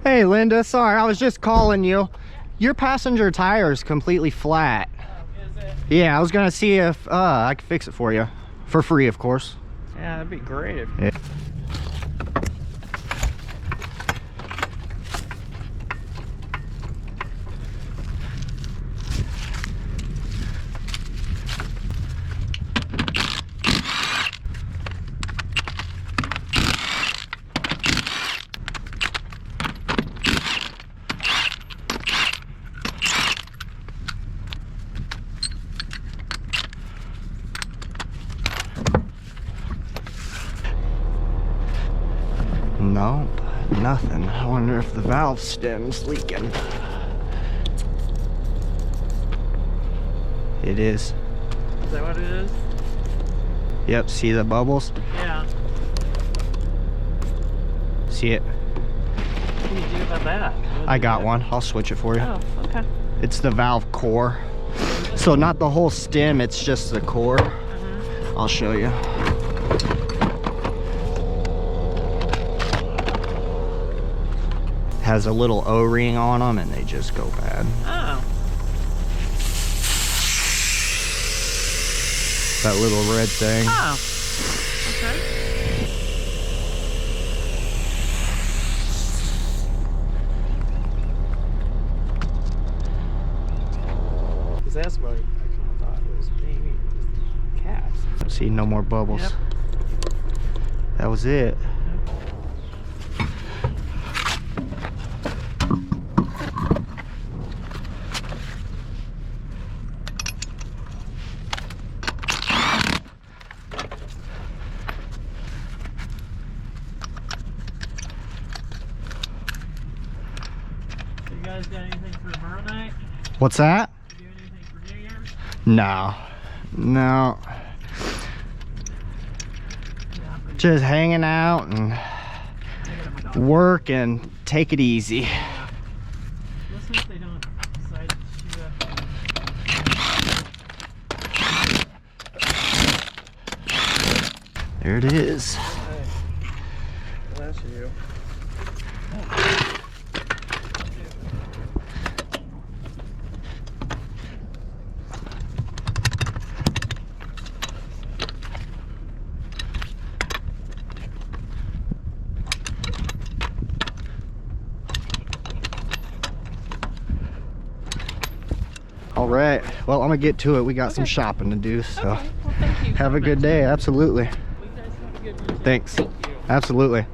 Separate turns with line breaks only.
Hey Linda, sorry, I was just calling you. Your passenger tire is completely flat.
Is it?
Yeah, I was gonna see if I could fix it for you. For free, of course.
Yeah, that'd be great.
Yeah. Nope, nothing. I wonder if the valve stem's leaking. It is.
Is that what it is?
Yep, see the bubbles?
Yeah.
See it?
What do you do about that?
I got one. I'll switch it for you.
Oh, okay.
It's the valve core. So not the whole stem, it's just the core. I'll show you. Has a little O-ring on them and they just go bad.
Oh.
That little red thing.
Oh. Okay. Because that's what I kind of thought it was maybe just caps.
See, no more bubbles.
Yep.
That was it.
You guys got anything for tomorrow night?
What's that?
You do anything for New Year's?
No. No. Just hanging out and work and take it easy.
Let's hope they don't decide to shoot up.
There it is.
Bless you.
All right. Well, I'm gonna get to it. We got some shopping to do, so
Okay. Well, thank you.
have a good day. Absolutely.
You guys have a good weekend.
Thanks.
Thank you.
Absolutely.